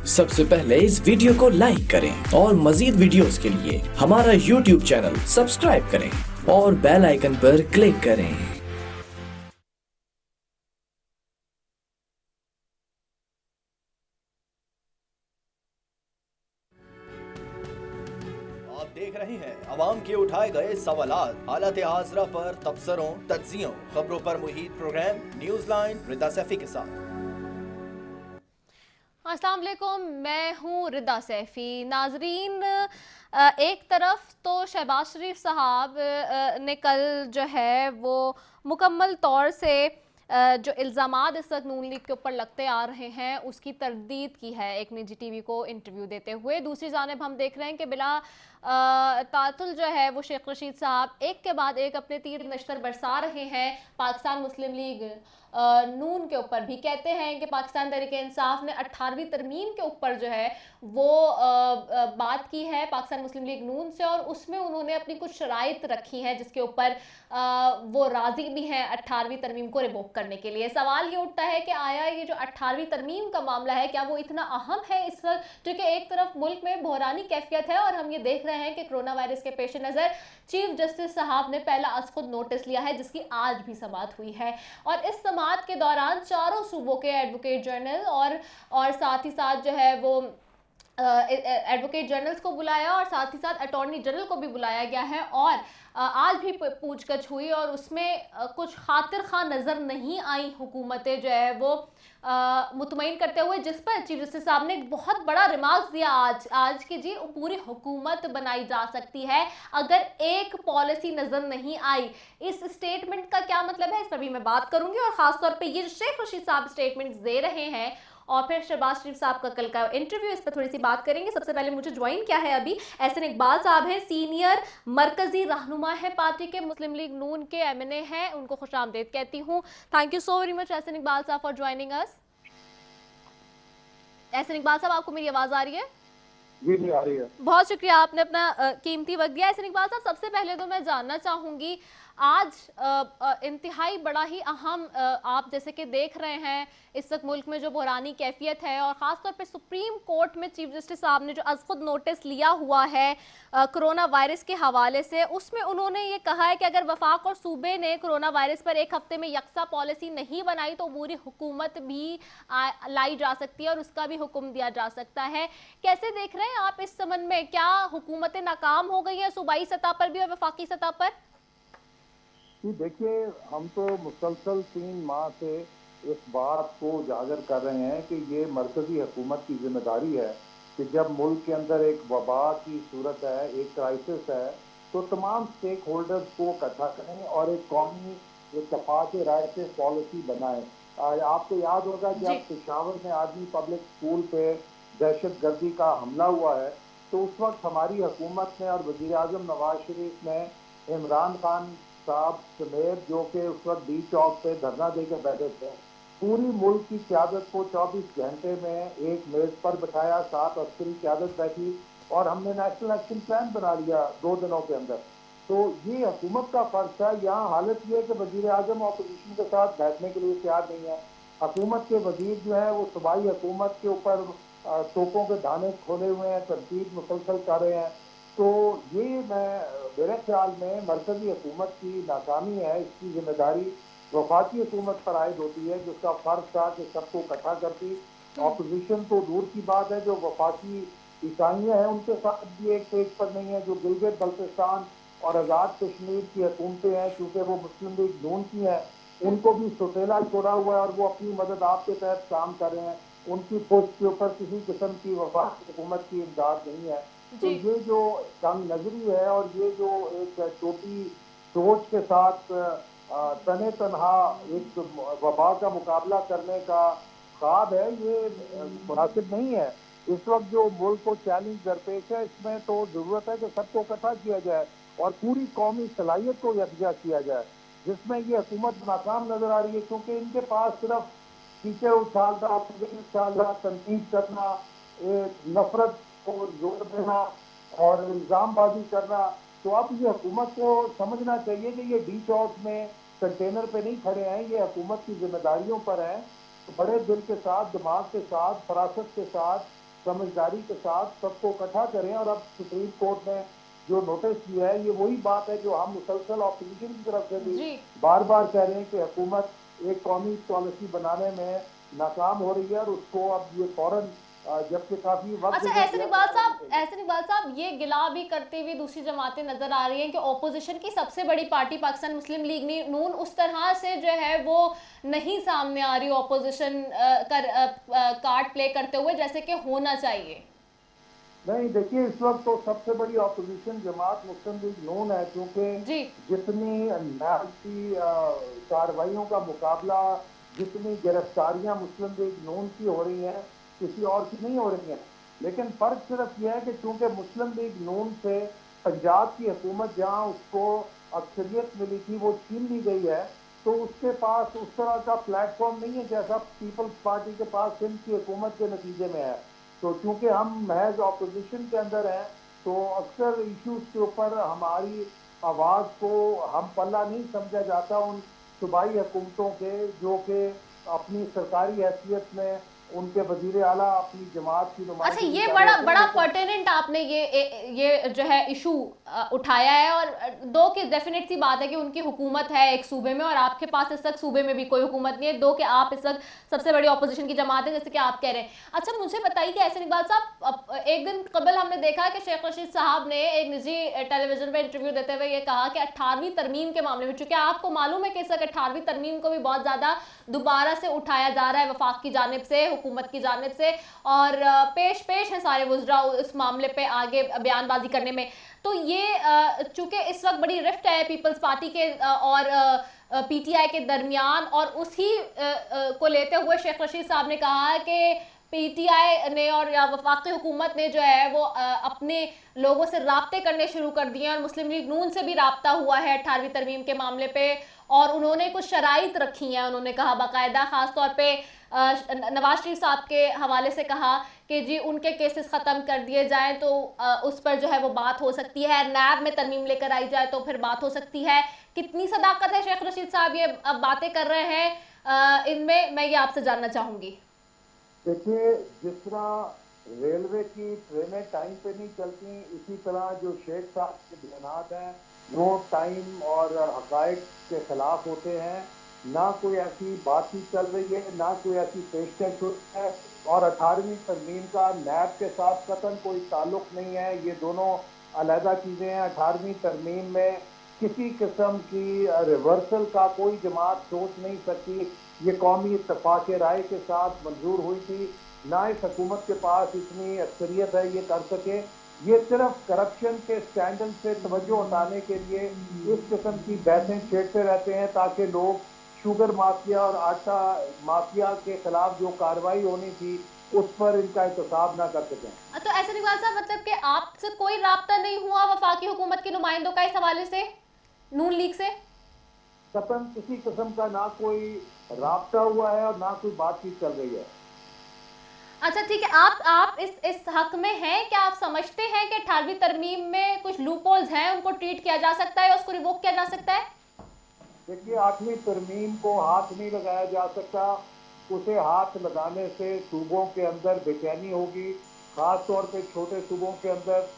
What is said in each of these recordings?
सबसे पहले इस वीडियो को लाइक करें और मजीद वीडियोस के लिए हमारा YouTube चैनल सब्सक्राइब करें और बेल आइकन पर क्लिक करें। आप देख रहे हैं अवाम के उठाए गए सवालात, हालत हाजरा पर तबसरों, तज्जियों, खबरों पर मुहित प्रोग्राम न्यूज लाइन रिदा सैफी के साथ। अस्सलाम वालेकुम, मैं हूँ रिदा सैफ़ी। नाजरीन, एक तरफ तो शहबाज शरीफ साहब ने कल जो है वो मुकम्मल तौर से जो इल्ज़ामात इस वक्त नून लीग के ऊपर लगते आ रहे हैं उसकी तरदीद की है एक निजी टीवी को इंटरव्यू देते हुए। दूसरी जानिब हम देख रहे हैं कि बिला तातुल जो है वो शेख रशीद साहब एक के बाद एक अपने तीर नश्तर बरसा रहे हैं पाकिस्तान मुस्लिम लीग नून के ऊपर भी। कहते हैं कि पाकिस्तान तहरीक इंसाफ ने 18वीं तरमीम के ऊपर जो है वो बात की है पाकिस्तान मुस्लिम लीग नून से, और उसमें उन्होंने अपनी कुछ शराइत रखी हैं जिसके ऊपर वो राजी भी हैं 18वीं तरमीम को रिवोक करने के लिए। सवाल ये उठता है कि आया ये जो 18वीं तरमीम का मामला है क्या वो इतना अहम है इस वक्त, जो कि एक तरफ मुल्क में बहरानी कैफियत है और हम ये देख रहे हैं कि कोरोना वायरस के पेश नज़र चीफ जस्टिस साहब ने पहला अज खुद नोटिस लिया है जिसकी आज भी समाअत हुई है। और इस समाअत के दौरान चारों सूबों के एडवोकेट जनरल और साथ ही साथ जो है वो एडवोकेट जनरल्स को बुलाया और साथ ही साथ अटॉर्नी जनरल को भी बुलाया गया है, और आज भी पूछगछ हुई और उसमें कुछ खातिर खा नज़र नहीं आई हुकूमतें जो है वो मुतमईन करते हुए, जिस पर चीफ जस्टिस साहब ने एक बहुत बड़ा रिमार्क दिया आज की जी पूरी हुकूमत बनाई जा सकती है अगर एक पॉलिसी नज़र नहीं आई। इस स्टेटमेंट का क्या मतलब है इस पर भी मैं बात करूंगी, और खासतौर पे ये जो शेख रशीद साहब स्टेटमेंट दे रहे हैं और फिर शहबाज शरीफ साहब का कल का इंटरव्यू, इस पर थोड़ी सी बात करेंगे। सबसे पहले मुझे ज्वाइन क्या है अभी एहसन इकबाल साहब हैं, सीनियर मरकजी रहनुमा है पार्टी के, मुस्लिम लीग नून के एमएनए हैं, उनको खुशामदीद कहती हूँ। Thank you so very much Ehsan Iqbal sahab for joining us. Ehsan Iqbal sahab, आपको मेरी आवाज आ रही है? जी आ रही है। बहुत शुक्रिया, आपने अपना कीमती वक्त दिया। एहसन इकबाल साहब, सबसे पहले तो मैं जानना चाहूंगी आज इंतहाई बड़ा ही अहम आप जैसे कि देख रहे हैं इस वक्त मुल्क में जो बहरानी कैफियत है और ख़ासतौर पे सुप्रीम कोर्ट में चीफ जस्टिस साहब ने जो अज खुद नोटिस लिया हुआ है कोरोना वायरस के हवाले से, उसमें उन्होंने ये कहा है कि अगर वफाक और सूबे ने कोरोना वायरस पर एक हफ्ते में यकसा पॉलिसी नहीं बनाई तो पूरी हुकूमत भी लाई जा सकती है और उसका भी हुक्म दिया जा सकता है। कैसे देख रहे हैं आप इस संबंध में? क्या हुकूमतें नाकाम हो गई हैं सूबाई सतह पर भी और वफाकी सतह पर? जी देखिए, हम तो मुसलसल 3 माह से इस बात को उजागर कर रहे हैं कि ये मरकजी हुकूमत की जिम्मेदारी है कि जब मुल्क के अंदर एक वबा की सूरत है, एक क्राइसिस है, तो तमाम स्टेक होल्डर्स को इकट्ठा करें और एक कौमी इत्तेफाक राय से पॉलिसी बनाएं। आपको याद होगा जब पेशावर में आदमी पब्लिक स्कूल पे दहशत गर्दी का हमला हुआ है तो उस वक्त हमारी हुकूमत ने और वज़ीर आज़म नवाज शरीफ ने इमरान खान साहब समेत जो कि उस वक्त डी चौक पे धरना देकर बैठे थे, पूरी मुल्क की क़यादत को 24 घंटे में एक मेज पर बिठाया, 7 अस्करी क़यादत बैठी और हमने नेशनल एक्शन प्लान बना लिया 2 दिनों के अंदर। तो ये हुकूमत का फर्ज था। यहाँ हालत ये है कि वज़ीर आज़म अपोजिशन के साथ बैठने के लिए तैयार नहीं है। हुकूमत के वजीर जो है वो सूबाई हुकूमत के ऊपर तोपों के दाने खोले हुए हैं, तनकीद मुसलसल कर रहे हैं। तो ये मेरे ख्याल में मरकजी हुकूमत की नाकामी है। इसकी जिम्मेदारी वफाकी हुकूमत पर आयद होती है जिसका फर्ज था कि सबको इकट्ठा करती। अपोजिशन तो दूर की बात है, जो वफाकी इकाइयाँ हैं उनके साथ भी एक पेज पर नहीं है। जो गिलगित बल्तिस्तान और आज़ाद कश्मीर की हुकूमतें हैं, चूँकि वो मुस्लिम लीग नून की हैं, उनको भी सौतेला छोड़ा हुआ है और वो अपनी मदद आपके तहत काम कर रहे हैं। उनकी पोस्ट के ऊपर किसी किस्म की वफाकी हुकूमत की इमदाद नहीं है। तो ये जो तंग नजरी है और ये जो एक छोटी सोच के साथ तने तनहा एक वबा का मुकाबला करने का ख्वाब है, ये मुनासिब नहीं है। इस वक्त जो मुल्क को चैलेंज दरपेश है, इसमें तो जरूरत है कि सबको इकट्ठा किया जाए और पूरी कौमी सलाहियत को यकजा किया जाए, जिसमें ये हुकूमत नाकाम नजर आ रही है क्योंकि इनके पास सिर्फ टीचर उछालना, उछालना, तनकीद करना, नफरत को जोर देना और इल्ज़ामबाजी करना। तो अब ये हुकूमत को समझना चाहिए कि ये डी चौक में कंटेनर पे नहीं खड़े हैं, ये हुकूमत की जिम्मेदारियों पर हैं। तो बड़े दिल के साथ, दिमाग के साथ, फरासत के साथ समझदारी के साथ सबको इकट्ठा करें। और अब सुप्रीम कोर्ट ने जो नोटिस दिया है, ये वही बात है जो हम मुसलसल ऑपोजिशन की तरफ से भी जी। बार बार कह रहे हैं कि हुकूमत एक कौमी पॉलिसी बनाने में नाकाम हो रही है, और उसको अब ये फौरन जबकि काफी वक्त अच्छा, गुजर ऐसे गया, इकबाल साहब ये गिला भी करते हुए दूसरी जमातें नजर आ रही हैं कि ओपोजिशन की सबसे बड़ी पार्टी पाकिस्तान मुस्लिम लीग नून उस तरह से जो है वो नहीं सामने आ रही ओपोजिशन कार्ड प्ले करते हुए जैसे कि होना चाहिए। नहीं देखिए, इस वक्त तो सबसे बड़ी ऑपोजिशन जमात मुस्लिम लीग नून है, क्योंकि जी। जितनी न्यायती कार्रवाइयों का मुकाबला, जितनी गिरफ्तारियां मुस्लिम लीग नून की हो रही हैं, किसी और की नहीं हो रही हैं। लेकिन फर्क सिर्फ यह है कि चूंकि मुस्लिम लीग नून से पंजाब की हुकूमत जहां उसको अक्सरियत मिली थी वो छीन ली गई है, तो उसके पास उस तरह का प्लेटफॉर्म नहीं है जैसा पीपल्स पार्टी के पास सिंध की हुकूमत के नतीजे में है। तो चूंकि हम महज ऑपोजिशन के अंदर हैं, तो अक्सर इश्यूज के ऊपर हमारी आवाज़ को हम पल्ला नहीं समझा जाता उन सूबाई हुकूमतों के, जो कि अपनी सरकारी हैसियत में उनके वजीर आला अपनी जमात की अच्छा, नुमाइंदगी ये कर बड़ा रहे थे। बड़ा लेकिन पर्टिनेंट आपने ये जो है इशू उठाया है, और दो की डेफिनेट सी बात है कि उनकी हुकूमत है एक सूबे में और आपके पास इस वक्त सूबे में भी कोई हुकूमत नहीं है। दो कि आप इस वक्त सबसे बड़ी ऑपोजिशन की जमात है जैसे कि आप कह रहे हैं। अच्छा, मुझे बताइए कि एहसन इकबाल साहब, एक दिन कबल हमने देखा कि शेख रशीद साहब ने एक निजी टेलीविजन पे इंटरव्यू देते हुए ये कहा कि 18वीं तरमीम के मामले में, चूंकि आपको मालूम है कि इस वक्त 18वीं तरमीम को भी बहुत ज्यादा दोबारा से उठाया जा रहा है वफाक की जानिब से, हुकूमत की जानिब से, और पेश है सारे वुज़रा इस मामले पे आगे बयानबाजी करने में। तो ये चूंकि इस वक्त बड़ी रिफ्ट है पीपल्स पार्टी के और पीटीआई के दरमियान, और उसी को लेते हुए शेख रशीद साहब ने कहा कि पीटीआई ने और या वफाकी हुकूमत ने जो है वो अपने लोगों से राब्ते करने शुरू कर दिए हैं, और मुस्लिम लीग नून से भी राब्ता हुआ है 18वीं तरमीम के मामले पे, और उन्होंने कुछ शराइत रखी हैं। उन्होंने कहा बाकायदा, ख़ास तौर पे नवाज शरीफ साहब के हवाले से कहा कि जी उनके केसेस ख़त्म कर दिए जाएं तो उस पर जो है वो बात हो सकती है, नैब में तरमीम लेकर आई जाए तो फिर बात हो सकती है। कितनी सदाकत है शेख रशीद साहब ये अब बातें कर रहे हैं, इनमें मैं ये आपसे जानना चाहूँगी। देखिए, जिस तरह रेलवे की ट्रेनें टाइम पे नहीं चलती, इसी तरह जो शेख साहब के बयानात हैं वो टाइम और हकायक के खिलाफ होते हैं। ना कोई ऐसी बातचीत चल रही है, ना कोई ऐसी पेशकश हुई है, और 18वीं तरमीम का नैब के साथ कतई कोई ताल्लुक नहीं है। ये दोनों अलहदा चीज़ें हैं। 18वीं तरमीम में किसी किस्म की रिवर्सल का कोई जमात सोच नहीं सकती। ये कौमी इत्तफाक राय के साथ मंजूर हुई थी। ना इस हुकूमत के पास इतनी अक्सरियत है ये कर सके। ये सिर्फ करप्शन के स्कैंडल से तवज्जो हटाने के लिए इस किस्म की बहसें छेड़ते रहते हैं, ताकि लोग शुगर माफिया और आटा माफिया के खिलाफ जो कार्रवाई होनी थी उस पर इनका एहतसाब ना कर सकें। तो ऐसे इकबाल साहब, मतलब कि आपसे कोई राब्ता नहीं हुआ वफाकी हुकूमत के नुमाइंदों का इस हवाले से, नून लीग से? कतन किसी किस्म का ना कोई राब्ता हुआ है और ना कोई बातचीत चल रही है। अच्छा ठीक है, आप इस हक में हैं क्या? आप समझते हैं कि 18वीं तरमीम में कुछ लूपहोल्स हैं, उनको ट्रीट किया जा सकता है, उसको रिवोक किया जा सकता है? देखिए, 8वीं तरमीम को हाथ नहीं लगाया जा सकता। उसे हाथ लगाने से सूबों के अंदर बेचैनी होगी, खास तौर पे छोटे सूबों के अंदर,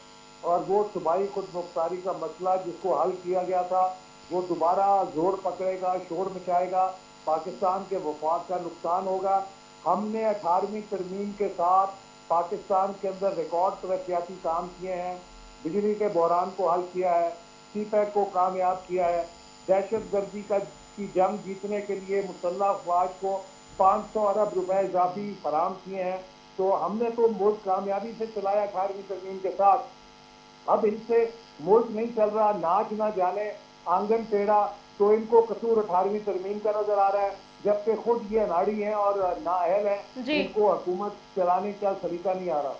और वो सूबाई खुद मुख्तारी का मसला जिसको हल किया गया था वो दोबारा जोर पकड़ेगा, शोर मचाएगा, पाकिस्तान के वफाक का नुकसान होगा। हमने 18वीं तरमीम के साथ पाकिस्तान के अंदर रिकॉर्ड तरक्याती काम किए हैं। बिजली के बहरान को हल किया है, सीपैक को कामयाब किया है, दहशत गर्दी की जंग जीतने के लिए मुसल्लह अफवाज को 500 अरब रुपए इजाफी फराम किए हैं। तो हमने तो मुल्क कामयाबी से चलाया 18वीं तरमीम के साथ। अब इनसे मुल्क नहीं चल रहा, नाच ना जाने आंगन टेढ़ा, तो इनको कसूर 18वीं तरमीम का नजर आ रहा है, जबकि खुद ये अनाड़ी हैं और नाअहल हैं। इनको हुकूमत चलाने का सलीका नहीं आ रहा।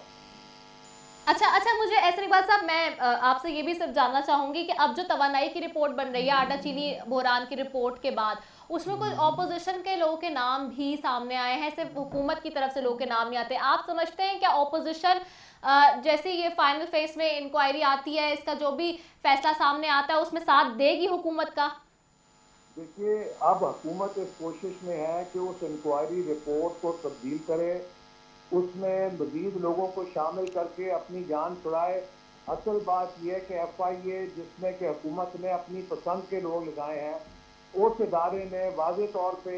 अच्छा, मुझे ऐसे इकबाल साहब, मैं आपसे ये भी सिर्फ जानना चाहूँगी कि अब जो तवानाई की रिपोर्ट बन रही है आटा चीनी बहरान की रिपोर्ट के बाद, उसमें कुछ ऑपोजिशन के लोगों के नाम भी सामने आए हैं, सिर्फ हुकूमत की तरफ से लोगों के नाम नहीं आते। आप समझते हैं क्या ऑपोजिशन जैसे ये फाइनल फेज में इंक्वायरी आती है, इसका जो भी फैसला सामने आता है उसमें साथ देगी हुकूमत का? देखिए, अब हुकूमत इस कोशिश में है कि उस इंक्वायरी रिपोर्ट को तब्दील करे उसमें मजीद लोगों को शामिल करके अपनी जान छुड़ाए। असल बात यह है कि FIA जिसमें कि हुकूमत ने अपनी पसंद के लोग लगाए हैं, उस इदारे ने वाज़े तौर पे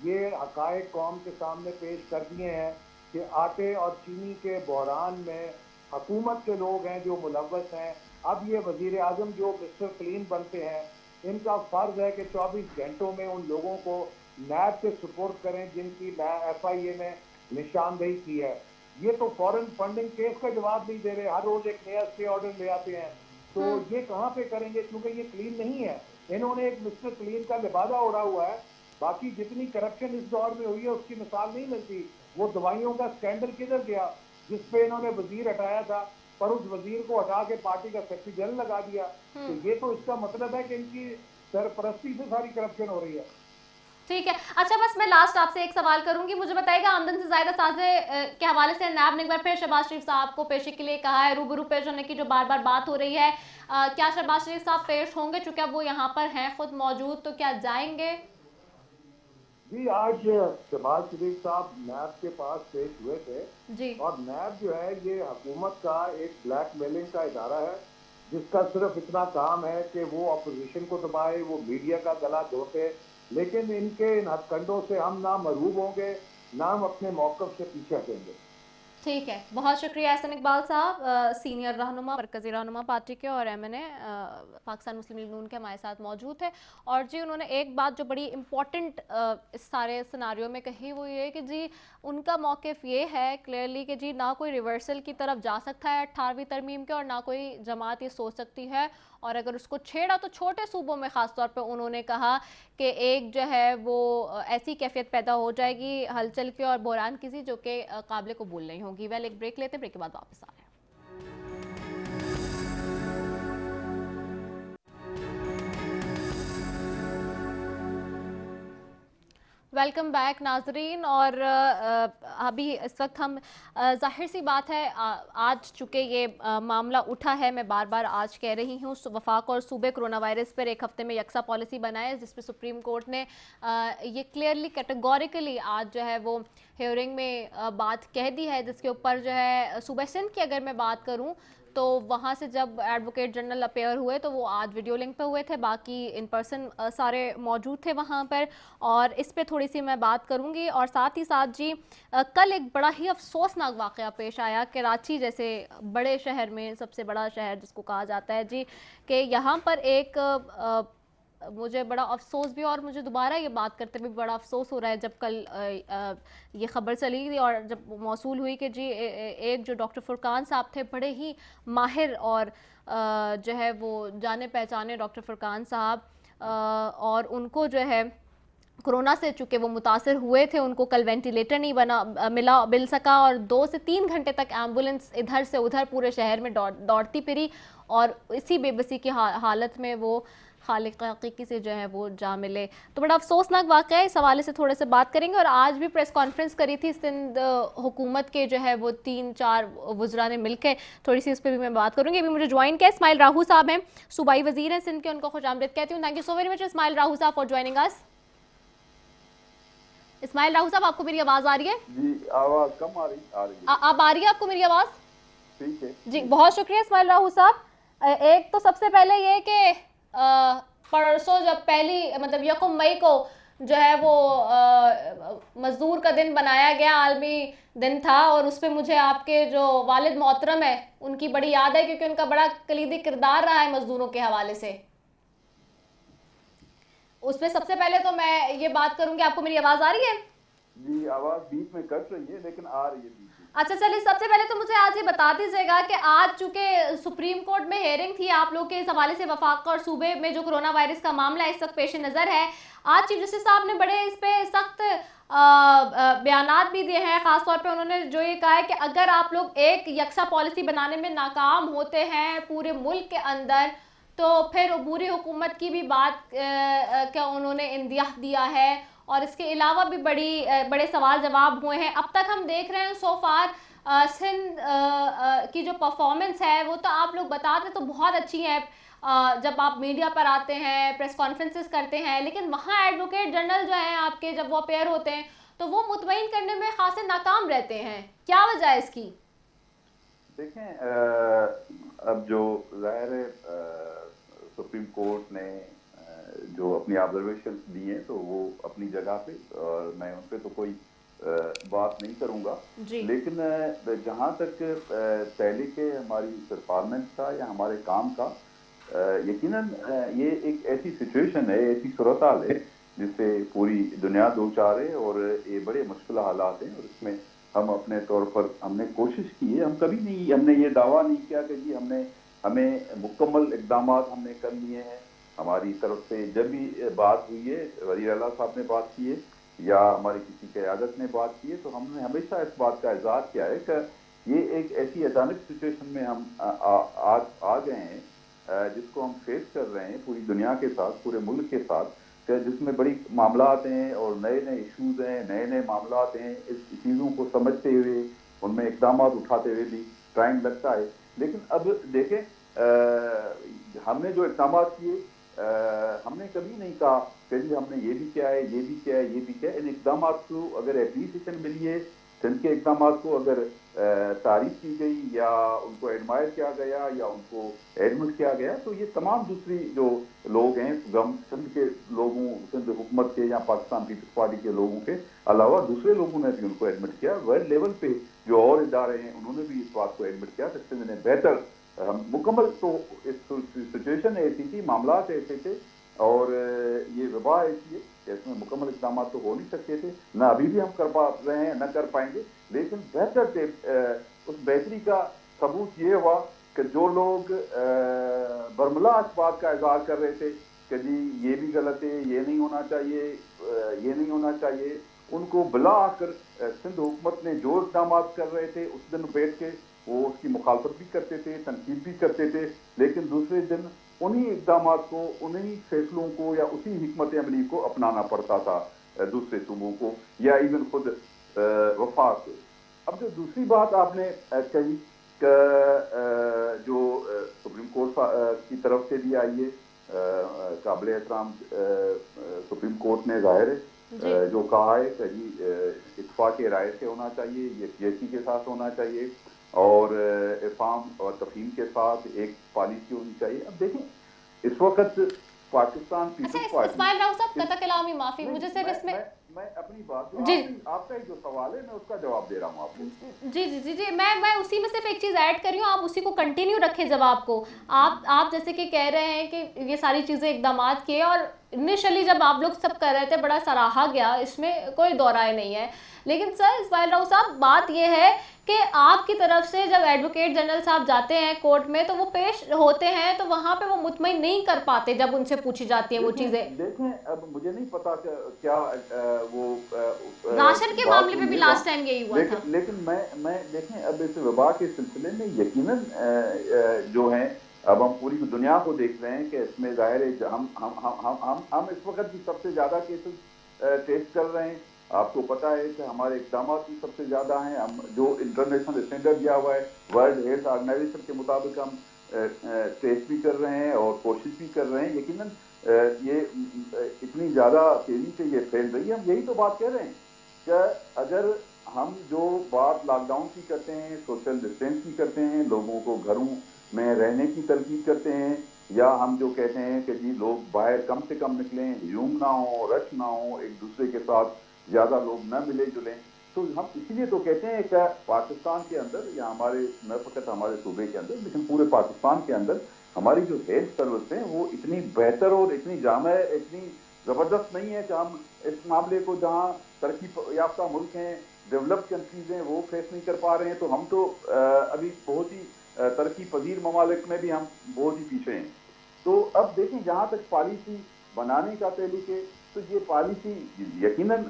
ये हक़ाइक़ कौम के सामने पेश कर दिए हैं कि आटे और चीनी के बहरान में हुकूमत के लोग हैं जो मुलव्वस हैं। अब ये वज़ीर आज़म जो मिस्टर क्लीन बनते हैं, इनका फ़र्ज़ है कि 24 घंटों में उन लोगों को नैब के सुपुर्द करें जिनकी FIA ने निशानदेही की है। ये तो फॉरेन फंडिंग केस का जवाब नहीं दे रहे, हर रोज एक नया स्टे ऑर्डर ले आते हैं। तो ये कहाँ पे करेंगे, क्योंकि ये क्लीन नहीं है। इन्होंने एक मिस्टर क्लीन का लिबादा ओढ़ा हुआ है। बाकी जितनी करप्शन इस दौर में हुई है उसकी मिसाल नहीं मिलती। वो दवाइयों का स्कैंडल किधर गया जिसपे इन्होंने वजीर हटाया था, पर उस वजीर को हटा के पार्टी का सेक्रेटरी जनरल लगा दिया। तो ये तो इसका मतलब है कि इनकी सरपरस्ती से सारी करप्शन हो रही है। ठीक है, अच्छा बस मैं लास्ट आपसे एक सवाल करूंगी, मुझे बताइएगा आमदन से ज्यादा साजे के हवाले से नैब ने एक बार फिर शहबाज शरीफ साहब को पेशी के लिए कहा है, रूबरू पेश होने की जो बार बार बात हो रही है, क्या शहबाज शरीफ साहब पेश होंगे? चूंकि अब वो यहाँ पर हैं खुद मौजूद, तो क्या जाएंगे? जी, आज शहबाज शरीफ साहब नैब के पास पेश हुए थे जी। और नैब जो है ये हुकूमत का एक ब्लैकमेलिंग का इदारा है जिसका सिर्फ इतना काम है कि वो अपोजिशन को दबाए, वो मीडिया का गला धोते। लेकिन इनके इन हथकंडों से हम ना मरूब होंगे, ना हम अपने मौक़िफ़ से पीछे हटेंगे। ठीक है, बहुत शुक्रिया एहसन इकबाल साहब, सीनियर रहनुमा, मरकज़ी रहनुमा पार्टी के और MNA पाकिस्तान मुस्लिम लीग नून के हमारे साथ मौजूद थे। और जी उन्होंने एक बात जो बड़ी इम्पॉर्टेंट इस सारे सिनारियो में कही, वो ये कि जी उनका मौक़िफ़ ये है क्लियरली कि जी ना कोई रिवर्सल की तरफ जा सकता है 18वीं तरमीम के, और ना कोई जमात ये सोच सकती है, और अगर उसको छेड़ा तो छोटे सूबों में ख़ास तौर पे उन्होंने कहा कि एक जो है वो ऐसी कैफियत पैदा हो जाएगी हलचल की और बहरान किसी जो कि काबिल कबूल नहीं होगी। वेल, एक ब्रेक लेते हैं, ब्रेक के बाद वापस आ रहे हैं। वेलकम बैक नाजरीन। और अभी इस वक्त हम जाहिर सी बात है आज चूँकि ये मामला उठा है, मैं बार बार आज कह रही हूँ, वफाक और सूबे कोरोना वायरस पर एक हफ्ते में यकसा पॉलिसी बनाए जिसपे सुप्रीम कोर्ट ने ये क्लियरली कैटेगोरिकली आज जो है वो हियरिंग में बात कह दी है, जिसके ऊपर जो है सूबे सिंध की अगर मैं बात करूँ तो वहाँ से जब एडवोकेट जनरल अपेयर हुए तो वो आज वीडियो लिंक पे हुए थे, बाकी इन पर्सन सारे मौजूद थे वहाँ पर, और इस पे थोड़ी सी मैं बात करूँगी। और साथ ही साथ जी कल एक बड़ा ही अफसोसनाक वाक़या पेश आया कराची जैसे बड़े शहर में, सबसे बड़ा शहर जिसको कहा जाता है जी, कि यहाँ पर एक मुझे बड़ा अफसोस भी और मुझे दोबारा ये बात करते हुए बड़ा अफसोस हो रहा है जब कल ये ख़बर चली थी और जब मौसूल हुई कि जी एक जो डॉक्टर फुरकान साहब थे, बड़े ही माहिर और जो है वो जाने पहचाने डॉक्टर फुरकान साहब, और उनको जो है कोरोना से चूँकि वो मुतासर हुए थे, उनको कल वेंटिलेटर नहीं मिल सका और 2 से 3 घंटे तक एम्बुलेंस इधर से उधर पूरे शहर में दौड़ती फिरी, और इसी बेबसी की हालत में वो खालिक हकीकी से जो है वो जा मिले। तो बड़ा अफसोसनाक वाक़या है, इस हवाले से थोड़े से बात करेंगे। और आज भी प्रेस कॉन्फ्रेंस करी थी सिंध हुकूमत के जो है वो 3-4 वज़रा ने मिलकर, थोड़ी सी उस पर भी मैं बात करूँगी। अभी मुझे ज्वाइन किया इस्माइल राहू साहब हैं, सूबाई वज़ीर हैं सिंध के, उनको खुशामदीद कहती हूँ। Thank you so very much Ismail Rahu sahab for joining us. Ismail Rahu sahab, आपको मेरी आवाज़ आ रही है? जी, आवाज़ कम आ रही है। अब आ रही है आपको मेरी आवाज़? ठीक है जी, बहुत शुक्रिया इस्माइल राहू साहब। एक तो सबसे पहले ये कि परसों जब पहली मतलब 1 मई को जो है वो मजदूर का दिन बनाया गया, आलमी दिन था, और उस पर मुझे आपके जो वालिद मोहतरम है उनकी बड़ी याद है, क्योंकि उनका बड़ा कलीदी किरदार रहा है मजदूरों के हवाले से। उसमें सबसे पहले तो मैं ये बात करूंगी, आपको मेरी आवाज़ आ रही है? जी, आवाज़ बीच में कट रही है लेकिन आ रही है बीच में। अच्छा चलिए, सबसे पहले तो मुझे आज ये बता दीजिएगा कि आज चूंकि सुप्रीम कोर्ट में हेयरिंग थी आप लोग के इस हवाले से, वफाक और सूबे में जो कोरोना वायरस का मामला इस वक्त पेश नज़र है, आज चीफ जस्टिस साहब ने बड़े इस पे सख्त बयानात भी दिए हैं। ख़ासतौर पे उन्होंने जो ये कहा है कि अगर आप लोग एक यकसा पॉलिसी बनाने में नाकाम होते हैं पूरे मुल्क के अंदर, तो फिर अबूरी हुकूमत की भी बात का उन्होंने इंदियाह दिया है। और इसके अलावा भी बड़े सवाल जवाब हुए हैं। अब तक हम देख रहे हैं सो फार सिंध की जो परफॉर्मेंस है वो तो आप लोग बताते तो बहुत अच्छी है जब आप मीडिया पर आते हैं, प्रेस कॉन्फ्रेंसेस करते हैं, लेकिन वहाँ एडवोकेट जनरल जो हैं आपके जब वो अपेयर होते हैं तो वो मुतमईन करने में खासे नाकाम रहते हैं, क्या वजह है इसकी? देखें, अब जो जाहिर है सुप्रीम कोर्ट ने जो अपनी ऑब्जर्वेशन दी हैं तो वो अपनी जगह पे, और मैं उन पे तो कोई बात नहीं करूंगा। लेकिन जहाँ तक तहलीक हमारी परफॉर्मेंस का या हमारे काम का, यकीनन ये एक ऐसी सिचुएशन है, ऐसी सूरत हाल है जिससे पूरी दुनिया दो चार है और ये बड़े मुश्किल हालात हैं। और इसमें हम अपने तौर पर हमने कोशिश की है, हम कभी नहीं, हमने ये दावा नहीं किया कि जी हमें मुकम्मल इकदाम हमने कर लिए हैं। हमारी तरफ से जब भी बात हुई है, वज़ीर आला साहब ने बात की है या हमारी किसी क़यादत ने बात की है, तो हमने हमेशा इस बात का इज़हार किया है कि ये एक ऐसी अचानक सिचुएशन में हम आ गए हैं जिसको हम फेस कर रहे हैं पूरी दुनिया के साथ, पूरे मुल्क के साथ, जिसमें बड़ी मामलात हैं और नए नए इशूज़ हैं, नए नए मामलात हैं। इस चीज़ों को समझते हुए उनमें इक़दाम उठाते हुए भी टाइम लगता है। लेकिन अब देखें, हमने जो इक़दाम किए, हमने कभी नहीं कहा कि जी हमने ये भी किया है, ये भी किया है, ये भी किया है। इन इक़दाम को अगर एप्रीसिएशन मिली है, जिनके इक़दाम को अगर तारीफ की गई या उनको एडमायर किया गया या उनको एडमिट किया गया, तो ये तमाम दूसरी जो लोग हैं, सिंध के लोगों, सिंध हुकूमत के या पाकिस्तान पीपल्स पार्टी के लोगों के अलावा दूसरे लोगों ने भी उनको एडमिट किया। वर्ल्ड लेवल पे जो और इदारे हैं उन्होंने भी इस बात को एडमिट किया कि सिंध ने बेहतर मुकम्मल, तो इस सिचुएशन ऐसी थी, मामलात ऐसे थे और ये वबा ऐसी है, इसमें मुकम्मल इक़दाम तो हो नहीं सकते थे, ना अभी भी हम कर पा रहे हैं, ना कर पाएंगे। लेकिन बेहतर थे, उस बेहतरी का सबूत ये हुआ कि जो लोग बरमला इस बात का इज़हार कर रहे थे कि जी ये भी गलत है, ये नहीं होना चाहिए, ये नहीं होना चाहिए, उनको बुला आकर सिंध हुकूमत ने जो इक़दाम कर रहे थे उस दिन बैठ के वो उसकी मुखालफत भी करते थे, तनकीद भी करते थे। लेकिन दूसरे दिन उन्हीं इक़दाम को, उन्हीं फैसलों को या उसी हिकमत अमली को अपनाना पड़ता था दूसरे सूबों को या इवन खुद वफाक को। अब जो दूसरी बात आपने कही कि जो सुप्रीम कोर्ट की तरफ से भी आई है, काबिल एहतराम सुप्रीम कोर्ट ने जाहिर है जो कहा है कि जी इत्फाक़ राय से होना चाहिए, यकजहती के साथ होना चाहिए और इफ़ाम और तफ़हीम के साथ एक पॉलिसी होनी चाहिए। अब देखें इस वक्त पाकिस्तान पीपल्स पार्टी, इस्माइल राव साहब, कता कलामी माफी, मुझे सिर्फ इसमें मैं अपनी बात, जी, आपका जो सवाल है मैं उसका जवाब दे रहा हूँ आपको। जी जी जी जी मैं उसी में सिर्फ एक चीज़ ऐड कर रही हूँ, आप उसी को कंटिन्यू रखें जवाब को। आप जैसे कि कह रहे हैं कि ये सारी चीज़ें इकदाम किए और इनिशियली जब आप लोग सब कर रहे थे बड़ा सराहा गया, इसमें कोई दो राय नहीं है। लेकिन सर इस्माइल राव साहब, बात यह है कि आपकी तरफ से जब एडवोकेट जनरल साहब जाते हैं कोर्ट में तो वो पेश होते हैं तो वहाँ पे वो मुतमईन नहीं कर पाते जब उनसे पूछी जाती है वो चीज़ें। देखें, अब मुझे नहीं पता क्या वो राशन के मामले में भी लास्ट टाइम यही हुआ था। लेकिन मैं देखें, अब इस वबा के सिलसिले में यकीनन जो है, अब हम पूरी दुनिया को देख रहे हैं कि इसमें जाहिर है हम इस वक्त भी सबसे ज़्यादा केसेस टेस्ट कर रहे हैं। आपको पता है कि हमारे इक़दाम भी सबसे ज़्यादा हैं। हम जो इंटरनेशनल स्टैंडर्ड दिया हुआ है वर्ल्ड हेल्थ ऑर्गेनाइजेशन के मुताबिक हम टेस्ट भी कर रहे हैं और कोशिश भी कर रहे हैं। यकीनन ये इतनी ज़्यादा तेज़ी से ये फैल रही है। हम यही तो बात कह रहे हैं कि अगर हम जो बात लॉकडाउन की करते हैं, सोशल डिस्टेंस की करते हैं, लोगों को घरों में रहने की तरकीब करते हैं, या हम जो कहते हैं कि जी लोग बाहर कम से कम निकलें, ह्यूम ना हो, रश ना हो, एक दूसरे के साथ ज़्यादा लोग न मिले जुलें, तो हम इसीलिए तो कहते हैं कि पाकिस्तान के अंदर या हमारे न फ़कत हमारे सूबे के अंदर लेकिन पूरे पाकिस्तान के अंदर हमारी जो हेल्थ सर्विस हैं वो इतनी बेहतर और इतनी जामा, इतनी ज़बरदस्त नहीं है कि हम इस मामले को, जहाँ तरक्की याफ्ता मुल्क हैं, डेवलप कंट्रीज़ हैं, वो फेस नहीं कर पा रहे हैं, तो हम तो अभी बहुत ही तरक्की पजीर ममालिक में भी हम बहुत ही पीछे हैं। तो अब देखें, जहाँ तक पॉलिसी बनाने का तरीके, तो ये पॉलिसी यकीनन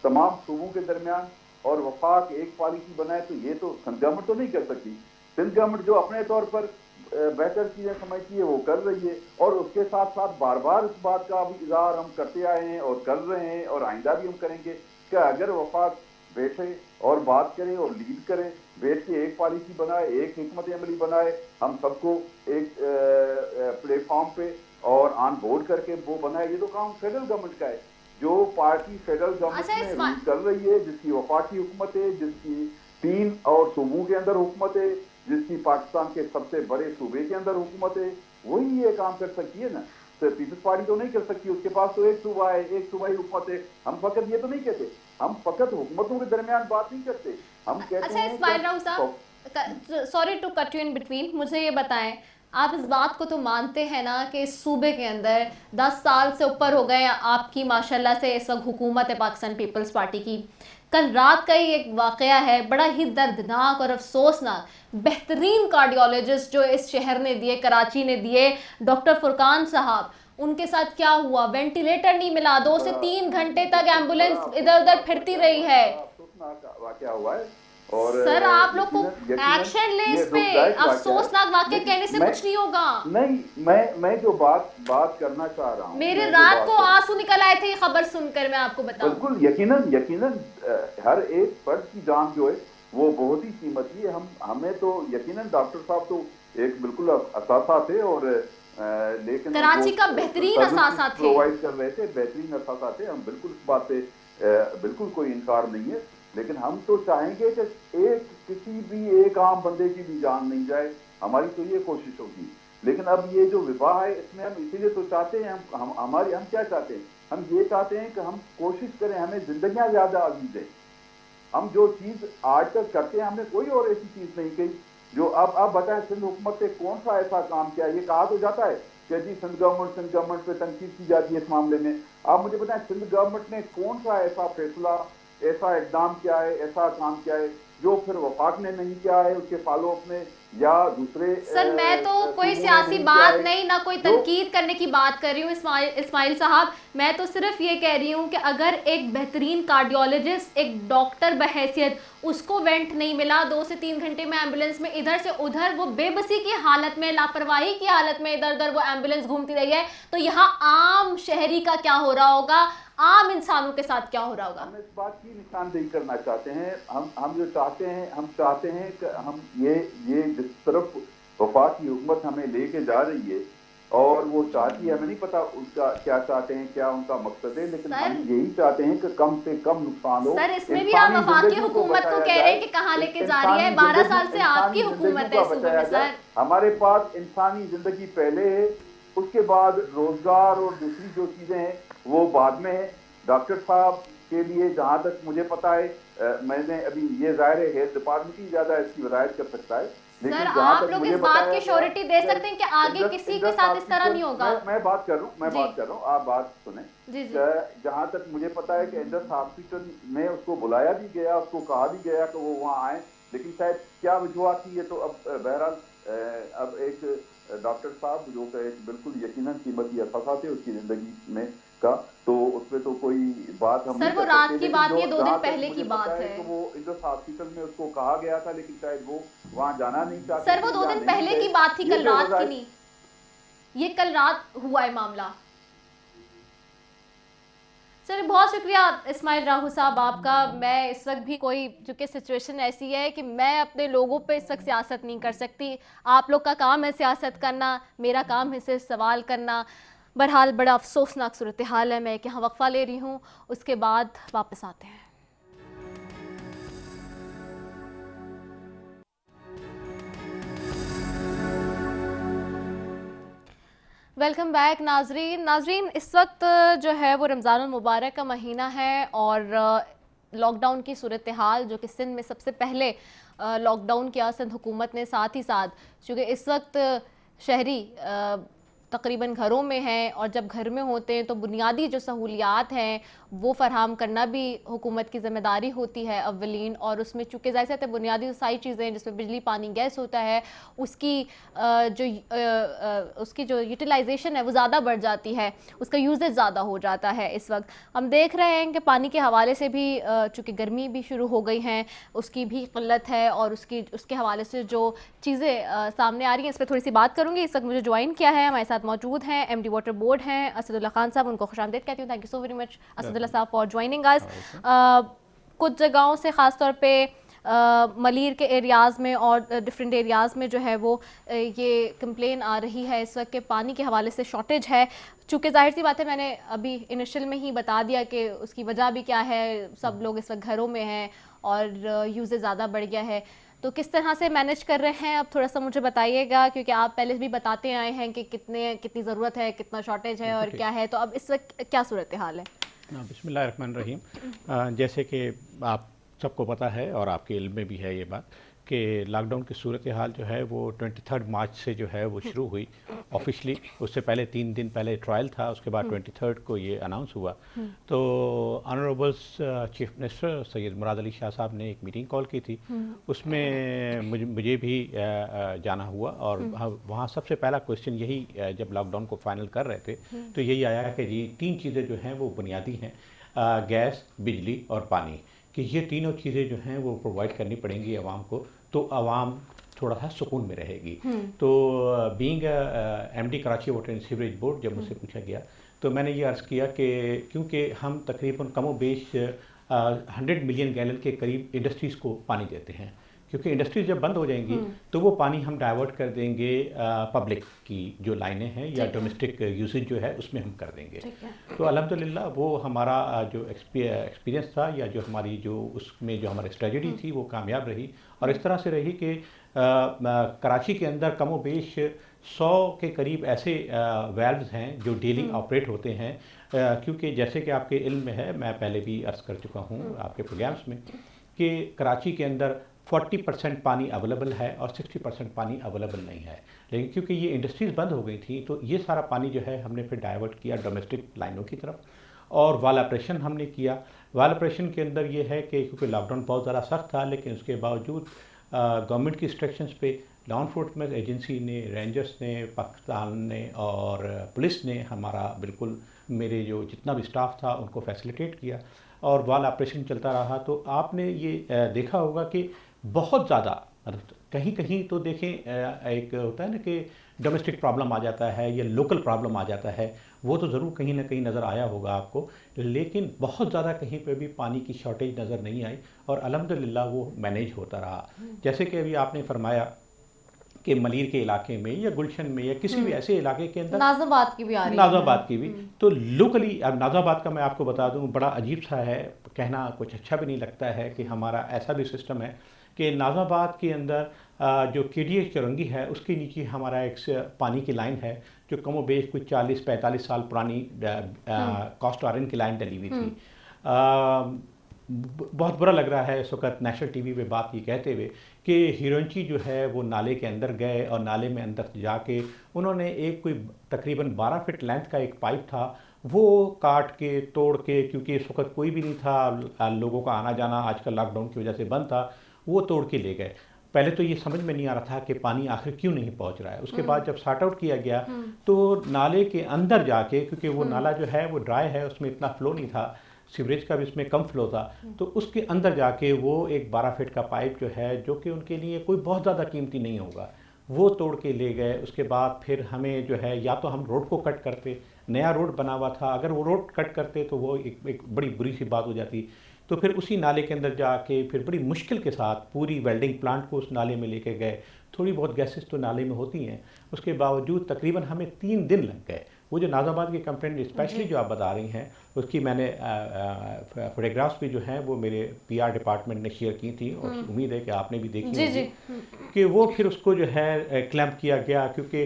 तमाम सूबों के दरमियान और वफाक एक पॉलिसी बनाए, तो ये तो सिंध गवर्नमेंट तो नहीं कर सकती। सिंध गवर्नमेंट जो अपने तौर पर बेहतर चीज़ें समझती है वो कर रही है और उसके साथ साथ बार बार इस बात का भी इज़हार हम करते आए हैं और कर रहे हैं और आइंदा भी हम करेंगे कि अगर वफाक बैठे और बात करें और लीड करें, बैठ के एक पॉलिसी बनाए, एक हिकमत अमली बनाए, हम सबको एक प्लेटफॉर्म पे और ऑन बोर्ड करके वो बनाए, ये तो काम फेडरल गवर्नमेंट का है। जो पार्टी फेडरल गवर्नमेंट अच्छा, में इस रूल कर रही है, जिसकी वफाकी हुकूमत है, जिसकी 3 और सूबों के अंदर हुकूमत है, जिसकी पाकिस्तान के सबसे बड़े सूबे के अंदर हुकूमत है, वही ये काम कर सकती है ना। तो पीपल्स पार्टी तो नहीं कर सकती, उसके पास तो एक सूबा है, एक सूबाई हुकूमत है। हम फकत ये तो नहीं कहते, हम फकत हुकूमतों के दरमियान बात नहीं करते, हम कहते अच्छा हैं Ismail Rao sahab, sorry to cut you in between, मुझे ये बताएं, आप इस बात को तो मानते हैं ना कि इस सूबे के अंदर 10 साल से ऊपर हो गए आपकी माशाल्लाह से इस वक्त हुकूमत है पाकिस्तान पीपल्स पार्टी की। कल रात का ही एक वाकया है बड़ा ही दर्दनाक और अफसोसनाक, बेहतरीन कार्डियोलॉजिस्ट जो इस शहर ने दिए, कराची ने दिए, डॉक्टर फुरकान साहब, उनके साथ क्या हुआ? वेंटिलेटर नहीं मिला, 2 से 3 घंटे तक एम्बुलेंस इधर उधर फिरती रही है। वाकया हुआ है और सर आप लोग को यकीनन एक्शन ले इस ये पे, दुखदायक वाकया है। अफसोसनाक वाकया लेकिन कहने से मैं- कुछ नहीं होगा। नहीं, मैं जो बात करना चाह रहा हूँ, मेरे मैं जो रात बात को कर- आंसू निकल आए थे ये खबर सुनकर, मैं आपको बताऊं। बिल्कुल यकीनन हर एक फर्द की जान जो है वो बहुत ही कीमती है। हमें तो यकीनन डॉक्टर साहब तो एक बिल्कुल असासा थे और लेकिन कराची का बेहतरीन असासा थे, प्रोवाइड कर रहे थे, बेहतरीन असासा थे। हम बिल्कुल इस बात पे बिल्कुल कोई इनकार नहीं है, लेकिन हम तो चाहेंगे कि किसी भी एक आम बंदे की भी जान नहीं जाए, हमारी तो ये कोशिश होगी। लेकिन अब ये जो विवाह है इसमें हम इसीलिए तो चाहते हैं, हम क्या चाहते हैं, हम ये चाहते हैं कि हम कोशिश करें, हमें जिंदगियां ज्यादा अजीज है। हम जो चीज आज तक करते हैं, हमने कोई और ऐसी चीज नहीं कही जो अब बताएं सिंध हुकूमत ने कौन सा ऐसा काम किया। ये कहा तो जाता है कि जी सिंध गवर्नमेंट पे तनकीद की जाती है इस मामले में। आप मुझे बताएं सिंध गवर्नमेंट ने कौन सा ऐसा फैसला, ऐसा इकदाम किया है, ऐसा काम किया है जो फिर वफाक ने नहीं किया है उसके फॉलो अप में, या दूसरे सर मैं तो कोई सियासी बात नहीं, ना कोई तनकीद करने की बात कर रही हूँ इस्माइल साहब। मैं तो सिर्फ ये कह रही हूँ कि अगर एक बेहतरीन कार्डियोलॉजिस्ट, एक डॉक्टर बहैसियत, उसको वेंट नहीं मिला, 2 से 3 घंटे में एम्बुलेंस में इधर से उधर, वो बेबसी की हालत में, लापरवाही की हालत में इधर उधर वो एम्बुलेंस घूमती रही है, तो यहाँ आम शहरी का क्या हो रहा होगा, आम इंसानों के साथ क्या हो रहा होगा? हम इस बात की निशानदेही करना चाहते हैं। हम जो चाहते हैं, हम चाहते हैं कि हम ये जिस तरफ वफाक की हुकूमत हमें लेके जा रही है और वो चाहती है, हमें नहीं पता उसका क्या चाहते हैं, क्या उनका मकसद है, लेकिन हम यही चाहते हैं कि कम से कम नुकसान हो। सर इसमें भी आप वफाकी हुकूमत को कह रहे हैं कि कहाँ लेके जा रही है, 12 साल से आपकी हुकूमत है सूबे में सर। हमारे पास इंसानी जिंदगी पहले है, उसके बाद रोजगार और दूसरी जो चीजें हैं वो बाद में है। डॉक्टर साहब के लिए जहाँ तक मुझे पता है, मैंने अभी ये जाहिर है हेल्थ डिपार्टमेंट ही ज्यादा इसकी वजायत कर सकता है, लेकिन सर जहाँ आप तक लोग मुझे इस बात बताया की श्योरिटी दे सकते हैं कि आगे किसी के साथ इस तरह नहीं होगा? मैं बात कर रहा हूँ, आप बात सुने। जी जी। जहाँ तक मुझे पता है कि इंडस हॉस्पिटल में उसको बुलाया भी गया, उसको कहा भी गया कि वो वहाँ आए, लेकिन शायद क्या वजूहत थी ये तो अब बहरहाल अब एक डॉक्टर साहब जो कि एक बिल्कुल यकीनन कीमती असासा थे उसकी जिंदगी में का, तो उसमें तो कोई बात हम सर वो रात की बात नहीं है, 2 दिन पहले की बात है। तो वो इंडस हॉस्पिटल में उसको कहा गया था, लेकिन शायद वो वहाँ जाना नहीं चाहते। सर वो 2 दिन पहले की बात थी, कल रात की नहीं, ये कल रात हुआ है मामला। सर बहुत शुक्रिया इस्माइल राहू साहब आपका। मैं इस वक्त भी कोई, चूँकि सिचुएशन ऐसी है कि मैं अपने लोगों पे इस वक्त सियासत नहीं कर सकती, आप लोग का काम है सियासत करना, मेरा काम है सिर्फ सवाल करना। बहरहाल बड़ा अफसोसनाक सूरत हाल है। मैं एक यहाँ वक्फा ले रही हूँ, उसके बाद वापस आते हैं। वेलकम बैक नाजरीन, इस वक्त जो है वो रमज़ानुल मुबारक का महीना है और लॉकडाउन की सूरत हाल जो कि सिंध में सबसे पहले लॉकडाउन किया सिंध हुकूमत ने, साथ ही साथ चूँकि इस वक्त शहरी तकरीबन घरों में हैं और जब घर में होते हैं तो बुनियादी जो सहूलियात हैं वो फराहम करना भी हुकूमत की ज़िम्मेदारी होती है अव्वलीन, और उसमें चूँकि ज़ाहिर सी बुनियादी सारी चीज़ें जिसमें बिजली पानी गैस होता है उसकी जो यूटिलाइजेशन है वो ज़्यादा बढ़ जाती है, उसका यूजेज ज़्यादा हो जाता है। इस वक्त हम देख रहे हैं कि पानी के हवाले से भी चूँकि गर्मी भी शुरू हो गई हैं उसकी भी क़िल्लत है और उसके हवाले से जो चीज़ें सामने आ रही हैं इस पर थोड़ी सी बात करूँगी। इस वक्त मुझे ज्वाइन किया है, हमारे साथ मौजूद हैं एमडी वाटर बोर्ड हैं असदुल्ला खान साहब, उनको खुशामदीद कहती हूँ। Thank you so very much Asadullah साहब फॉर ज्वाइनिंग अस। कुछ जगहों से ख़ास तौर पे मलीर के एरियाज़ में और डिफरेंट एरियाज़ में जो है वो ये कंप्लेन आ रही है इस वक्त के पानी के हवाले से शॉर्टेज है। चूँकि जाहिर सी बात है, मैंने अभी इनिशियल में ही बता दिया कि उसकी वजह भी क्या है, सब लोग इस वक्त घरों में हैं और यूज़ेज ज़्यादा बढ़ गया है। तो किस तरह से मैनेज कर रहे हैं, अब थोड़ा सा मुझे बताइएगा, क्योंकि आप पहले भी बताते आए हैं कि कितनी ज़रूरत है, कितना शॉर्टेज है और क्या है, तो अब इस वक्त क्या सूरत हाल है? बिस्मिल्लाहिर्रहमानिर्रहीम। जैसे कि आप सबको पता है और आपके इल्म में भी है ये बात कि लॉकडाउन की सूरत हाल जो है वो 23 मार्च से जो है वो शुरू हुई ऑफिशियली। उससे पहले 3 दिन पहले ट्रायल था, उसके बाद 23 को ये अनाउंस हुआ। तो ऑनरेबल्स चीफ मिनिस्टर सैयद मुराद अली शाह साहब ने एक मीटिंग कॉल की थी, उसमें मुझे भी जाना हुआ और वहाँ सबसे पहला क्वेश्चन यही जब लॉकडाउन को फाइनल कर रहे थे तो यही आया कि जी 3 चीज़ें जो हैं वो बुनियादी हैं, गैस, बिजली और पानी, कि ये तीनों चीज़ें जो हैं वो प्रोवाइड करनी पड़ेंगी आवाम को, तो आवाम थोड़ा सा सुकून में रहेगी। तो being MD Karachi water and sewerage board, जब मुझसे पूछा गया तो मैंने ये अर्ज़ किया कि क्योंकि हम तकरीबन कमो बेश 100 मिलियन गैलन के करीब इंडस्ट्रीज़ को पानी देते हैं, क्योंकि इंडस्ट्रीज जब बंद हो जाएंगी तो वो पानी हम डाइवर्ट कर देंगे पब्लिक की जो लाइनें हैं या डोमेस्टिक यूसेज जो है उसमें हम कर देंगे। तो अल्हम्दुलिल्लाह वो हमारा जो एक्सपीरियंस था या जो हमारी जो उसमें जो हमारी स्ट्रेटजी थी वो कामयाब रही, और इस तरह से रही कि कराची के अंदर कमो बेश 100 के करीब ऐसे वेल्व्स हैं जो डेली ऑपरेट होते हैं, क्योंकि जैसे कि आपके इल्म में है, मैं पहले भी अर्ज़ कर चुका हूँ आपके प्रोग्राम्स में कि कराची के अंदर 40% पानी अवेलेबल है और 60% पानी अवेलेबल नहीं है। लेकिन क्योंकि ये इंडस्ट्रीज़ बंद हो गई थी तो ये सारा पानी जो है हमने फिर डाइवर्ट किया डोमेस्टिक लाइनों की तरफ, और वाल ऑपरेशन हमने किया। वाल ऑपरेशन के अंदर ये है कि क्योंकि लॉकडाउन बहुत ज़्यादा सख्त था, लेकिन उसके बावजूद गवर्नमेंट की इंस्ट्रक्शंस पे लॉ एनफोर्समेंट एजेंसी ने, रेंजर्स ने, पाकिस्तान ने और पुलिस ने हमारा बिल्कुल मेरे जो जितना भी स्टाफ था उनको फैसिलिटेट किया और वाल ऑपरेशन चलता रहा। तो आपने ये देखा होगा कि बहुत ज़्यादा कहीं कहीं तो देखें एक होता है ना कि डोमेस्टिक प्रॉब्लम आ जाता है या लोकल प्रॉब्लम आ जाता है, वो तो ज़रूर कहीं ना कहीं नज़र आया होगा आपको, लेकिन बहुत ज़्यादा कहीं पे भी पानी की शॉर्टेज नज़र नहीं आई और अल्हम्दुलिल्लाह वो मैनेज होता रहा। जैसे कि अभी आपने फरमाया कि मलीर के इलाके में या गुलशन में या किसी भी ऐसे इलाके के अंदर नाज़ाबाद की भी आ रही है, नाज़ाबाद की भी, तो लोकली अब नाज़ाबाद का मैं आपको बता दूं बड़ा अजीब सा है, कहना कुछ अच्छा भी नहीं लगता है कि हमारा ऐसा भी सिस्टम है कि नाज़ाबाद के अंदर जो KDH चौरंगी है उसके नीचे हमारा एक पानी की लाइन है जो कमो बेश कुछ 40-45 साल पुरानी कॉस्ट आयरन की लाइन डली हुई थी। बहुत बुरा लग रहा है इस वक्त नेशनल टीवी पे बात ये कहते हुए कि हिरोंची जो है वो नाले के अंदर गए और नाले में अंदर जाके उन्होंने एक कोई तकरीबन 12 फीट लेंथ का एक पाइप था वो काट के तोड़ के, क्योंकि इस वक्त कोई भी नहीं था, लोगों का आना जाना आजकल लॉकडाउन की वजह से बंद था, वो तोड़ के ले गए। पहले तो ये समझ में नहीं आ रहा था कि पानी आखिर क्यों नहीं पहुंच रहा है। उसके बाद जब सॉर्ट आउट किया गया तो नाले के अंदर जाके, क्योंकि वो नाला जो है वो ड्राई है, उसमें इतना फ्लो नहीं था, सीवरेज का भी इसमें कम फ्लो था, तो उसके अंदर जाके वो एक 12 फीट का पाइप जो है जो कि उनके लिए कोई बहुत ज़्यादा कीमती नहीं होगा वो तोड़ के ले गए। उसके बाद फिर हमें जो है या तो हम रोड को कट करते, नया रोड बना हुआ था, अगर वो रोड कट करते तो वो एक बड़ी बुरी सी बात हो जाती। तो फिर उसी नाले के अंदर जाके फिर बड़ी मुश्किल के साथ पूरी वेल्डिंग प्लांट को उस नाले में लेके गए। थोड़ी बहुत गैसेस तो नाले में होती हैं, उसके बावजूद तकरीबन हमें 3 दिन लग गए। वो जो नाज़ाबाद की कंप्लेंट स्पेशली जो आप बता रही हैं उसकी मैंने फोटोग्राफ्स भी जो हैं वो मेरे PR डिपार्टमेंट ने शेयर की थी और उम्मीद है कि आपने भी देखी होगी कि वो फिर उसको जो है क्लैंप किया गया, क्योंकि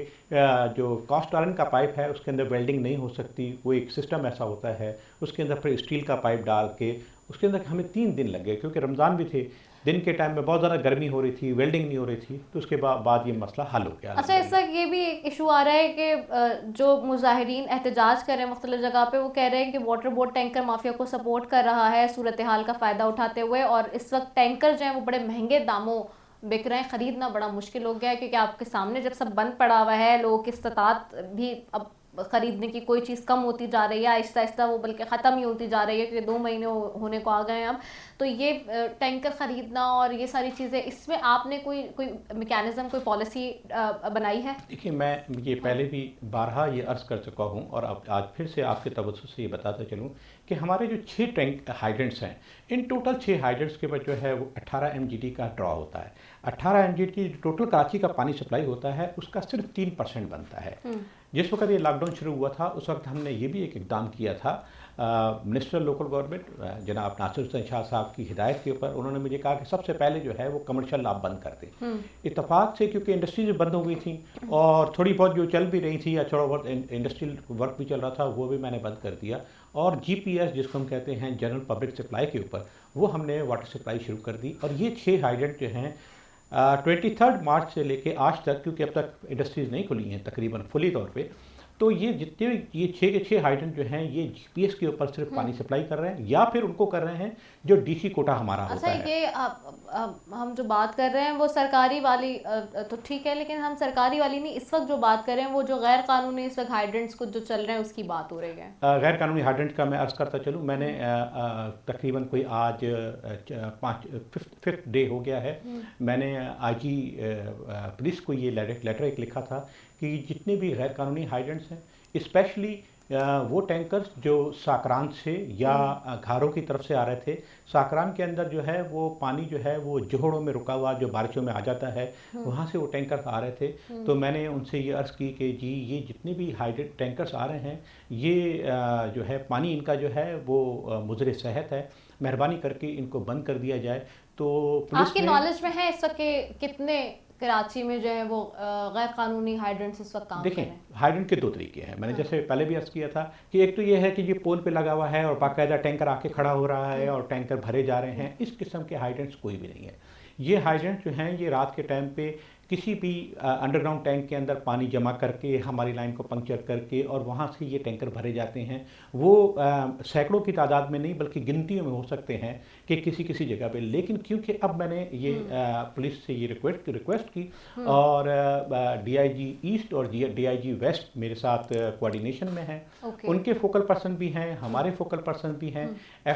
जो कास्ट आयरन का पाइप है उसके अंदर वेल्डिंग नहीं हो सकती, वो एक सिस्टम ऐसा होता है, उसके अंदर फिर स्टील का पाइप डाल के उसके अंदर हमें 3 दिन लग गए, क्योंकि रमज़ान भी थे, दिन के टाइम में बहुत ज़्यादा गर्मी हो रही थी, वेल्डिंग नहीं हो रही थी, तो उसके बाद ये मसला हल हो गया। अच्छा, इस वक्त ये भी एक इशू आ रहा है कि जो मुजाहिरीन एहतजाज कर रहे हैं मुख्तलिफ जगह पे, वो कह रहे हैं कि वाटर बोर्ड टैंकर माफिया को सपोर्ट कर रहा है सूरत हाल का फ़ायदा उठाते हुए, और इस वक्त टैंकर जो हैं वो बड़े महंगे दामों बिक रहे हैं, ख़रीदना बड़ा मुश्किल हो गया है, क्योंकि आपके सामने जब सब बंद पड़ा हुआ है, लोगों की इस्तात भी अब ख़रीदने की कोई चीज़ कम होती जा रही है, आहिस्ता आहिस्ता वो बल्कि ख़त्म ही होती जा रही है, क्योंकि 2 महीने होने को आ गए हैं अब। तो ये टैंकर ख़रीदना और ये सारी चीज़ें, इसमें आपने कोई कोई मैकेनिज़्म, कोई पॉलिसी बनाई है? देखिए, मैं ये पहले भी बारहा ये अर्ज़ कर चुका हूँ और अब आज फिर से आपके तवज्जुह से ये बताता चलूँ कि हमारे जो 6 टैंक हाइड्रेंट्स हैं, इन टोटल 6 हाइड्रेंट्स के ऊपर जो है वो 18 MGD का ड्रॉ होता है। 18 MGD टोटल कराची का पानी सप्लाई होता है, उसका सिर्फ 3% बनता है। जिस वक्त ये लॉकडाउन शुरू हुआ था उस वक्त हमने ये भी एक इक़दाम किया था, मिनिस्टर लोकल गवर्नमेंट जनाब नासिर हुसैन शाह साहब की हिदायत के ऊपर उन्होंने मुझे कहा कि सबसे पहले जो है वो कमर्शियल आप बंद कर दें। इत्तफाक से, क्योंकि इंडस्ट्रीज बंद हो गई थी और थोड़ी बहुत जो चल भी रही थी या थोड़ा बहुत इंडस्ट्रियल वर्क भी चल रहा था, वो भी मैंने बंद कर दिया। और GPS जिसको हम कहते हैं जनरल पब्लिक सप्लाई के ऊपर, वो हमने वाटर सप्लाई शुरू कर दी। और ये 6 हाइड्रेंट जो हैं 23 मार्च से लेके आज तक, क्योंकि अब तक इंडस्ट्रीज़ नहीं खुली हैं तकरीबन फुली तौर पे, तो ये जितने ये 6 के 6 हाइड्रेंट जो हैं ये GPS के ऊपर सिर्फ पानी सप्लाई कर रहे हैं या फिर उनको कर रहे हैं जो DC कोटा हमारा अच्छा, होता है। ये हम जो बात कर रहे हैं वो सरकारी वाली तो ठीक है, लेकिन हम सरकारी वाली नहीं, इस वक्त जो बात कर रहे हैं वो जो गैर कानूनी इस वक्त हाइड्रेंट्स को जो चल रहे हैं उसकी बात हो रही है। गैर कानूनी हाइड्रेंट का मैं अर्ज़ करता चलूँ, मैंने तकरीबन कोई आज 5th डे हो गया है, मैंने IG पुलिस को ये लेटर एक लिखा था कि जितने भी गैर कानूनी हाइड्रेंट्स हैं, स्पेशली वो टैंकर्स जो साकरान से या घारों की तरफ से आ रहे थे, साकरान के अंदर जो है वो पानी जो है वो जोहड़ों में रुका हुआ जो बारिशों में आ जाता है, वहाँ से वो टैंकर आ रहे थे। तो मैंने उनसे ये अर्ज़ की कि जी ये जितने भी हाइड्रेट टैंकर्स आ रहे हैं, ये जो है पानी इनका जो है वो मुज़र सेहत है, मेहरबानी करके इनको बंद कर दिया जाए। तो पुलिस आपके नॉलेज में है इस वक्त कितने कराची में जो है वो गैर कानूनी हाइड्रेंट्स इस वक्त काम कर रहे हैं? हाइड्रेंट के 2 तरीके हैं, मैंने जैसे पहले भी अर्ज़ किया था कि एक तो ये है कि ये पोल पे लगा हुआ है और बाकायदा टैंकर आके खड़ा हो रहा है और टैंकर भरे जा रहे हैं। इस किस्म के हाइड्रेंट्स कोई भी नहीं है। ये हाइड्रेंट जो हैं ये रात के टाइम पे किसी भी अंडरग्राउंड टैंक के अंदर पानी जमा करके हमारी लाइन को पंक्चर करके और वहाँ से ये टैंकर भरे जाते हैं। वो सैकड़ों की तादाद में नहीं बल्कि गिनतियों में हो सकते हैं कि किसी किसी जगह पे। लेकिन क्योंकि अब मैंने ये पुलिस से ये रिक्वेस्ट की और DIG ईस्ट और DIG वेस्ट मेरे साथ कोऑर्डिनेशन में हैं, उनके फोकल पर्सन भी हैं, हमारे फोकल पर्सन भी हैं।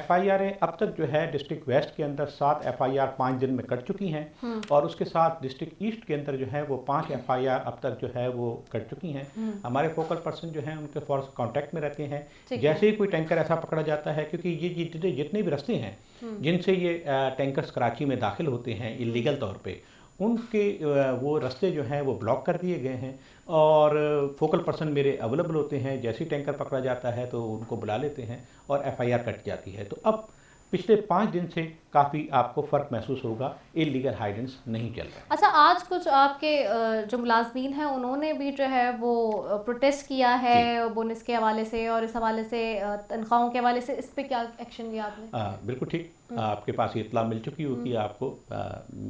FIR अब तक जो है डिस्ट्रिक्ट वेस्ट के अंदर 7 FIR 5 दिन में कट चुकी हैं और उसके साथ डिस्ट्रिक्ट ईस्ट के अंदर जो है वो 5 FIR अब तक जो है वो कट चुकी हैं। हमारे फोकल पर्सन जो हैं उनके फॉर्स कांटेक्ट में रहते हैं। जैसे ही कोई टैंकर ऐसा पकड़ा जाता है, क्योंकि ये जितने भी रास्ते हैं जिनसे ये टैंकर्स कराची में दाखिल होते हैं इलीगल तौर पे, उनके वो रास्ते जो हैं वो ब्लॉक कर दिए गए हैं और फोकल पर्सन मेरे अवेलेबल होते हैं। जैसे ही टैंकर पकड़ा जाता है तो उनको बुला लेते हैं और FIR कट जाती है। तो अब पिछले 5 दिन से काफ़ी आपको फ़र्क महसूस होगा, इलीगल हाइड्रेंट्स नहीं चल रहे। अच्छा, आज कुछ आपके जो मुलाजमीन हैं उन्होंने भी जो है वो प्रोटेस्ट किया है बोनस के हवाले से और इस हवाले से तनख्वाहों के हवाले से, इस पे क्या एक्शन लिया आपने? बिल्कुल ठीक, आपके पास ये इत्तला मिल चुकी होगी आपको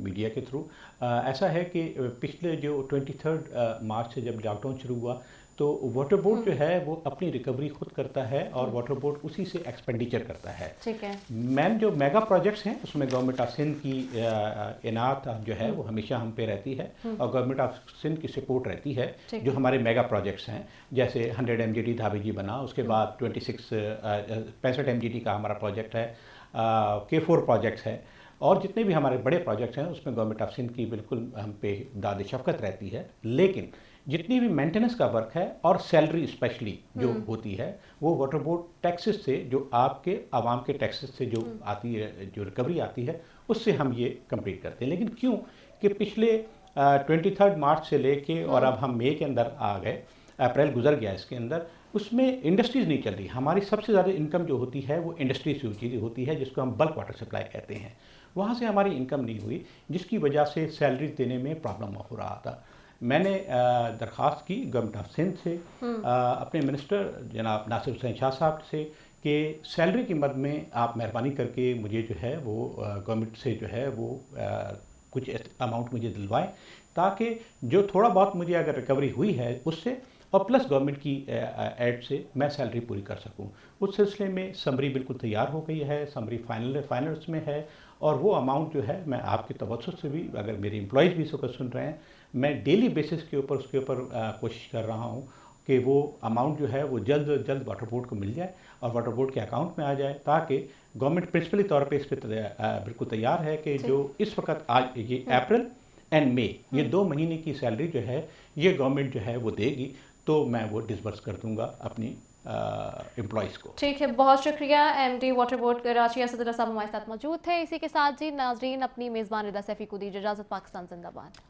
मीडिया के थ्रू। ऐसा है कि पिछले जो 23 मार्च से जब लॉकडाउन शुरू हुआ तो वाटर बोर्ड जो है वो अपनी रिकवरी खुद करता है और वाटर बोर्ड उसी से एक्सपेंडिचर करता है। ठीक है। मैम, जो मेगा प्रोजेक्ट्स हैं उसमें गवर्नमेंट ऑफ सिंध की इनात जो है वो हमेशा हम पे रहती है और गवर्नमेंट ऑफ सिंध की सपोर्ट रहती है जो हमारे मेगा प्रोजेक्ट्स हैं। जैसे 100 MGD धाबीजी बना, उसके बाद 65 MGD का हमारा प्रोजेक्ट है, K4 प्रोजेक्ट्स है और जितने भी हमारे बड़े प्रोजेक्ट्स हैं उसमें गवर्नमेंट ऑफ सिंध की बिल्कुल हम पे दाद शफ़क़त रहती है। लेकिन जितनी भी मेंटेनेंस का वर्क है और सैलरी स्पेशली जो होती है वो वाटर बोर्ड टैक्सेस से, जो आपके आवाम के टैक्सेस से जो आती है, जो रिकवरी आती है, उससे हम ये कंप्लीट करते हैं। लेकिन क्यों कि पिछले 23 मार्च से लेके और अब हम मई के अंदर आ गए, अप्रैल गुजर गया, इसके अंदर उसमें इंडस्ट्रीज़ नहीं चल रही। हमारी सबसे ज़्यादा इनकम जो होती है वो इंडस्ट्री से होती है, जिसको हम बल्क वाटर सप्लाई कहते हैं। वहाँ से हमारी इनकम नहीं हुई, जिसकी वजह से सैलरी देने में प्रॉब्लम हो रहा था। मैंने दरख्वास्त की गवर्नमेंट ऑफ सिंध से, अपने मिनिस्टर जनाब नासिर हुसैन शाह साहब से कि सैलरी की मद में आप मेहरबानी करके मुझे जो है वो गवर्नमेंट से जो है वो कुछ अमाउंट मुझे दिलवाएं, ताकि जो थोड़ा बहुत मुझे अगर रिकवरी हुई है उससे और प्लस गवर्नमेंट की एड से मैं सैलरी पूरी कर सकूं। उस सिलसिले में समरी बिल्कुल तैयार हो गई है, समरी फाइनल्स में है और वो अमाउंट जो है मैं आपके तवज्जुह से भी, अगर मेरे एम्प्लॉयज़ भी इसको सुन रहे हैं, मैं डेली बेसिस के ऊपर उसके ऊपर कोशिश कर रहा हूँ कि वो अमाउंट जो है वो जल्द से जल्द वाटर बोर्ड को मिल जाए और वाटर बोर्ड के अकाउंट में आ जाए, ताकि गवर्नमेंट प्रिंसिपली तौर पे इस पर बिल्कुल तैयार है कि जो इस वक्त आज ये अप्रैल एंड मई ये 2 महीने की सैलरी जो है ये गवर्नमेंट जो है वो देगी, तो मैं वो डिसबर्स कर दूंगा अपनी एम्प्लॉयज़ को। ठीक है, बहुत शुक्रिया। MD water board Karachi Asadullah साहब हमारे साथ मौजूद थे। इसी के साथ जी नाजरीन अपनी मेज़बान रिदा सैफी को दीजिए इजाज़त। पाकिस्तान जिंदाबाद।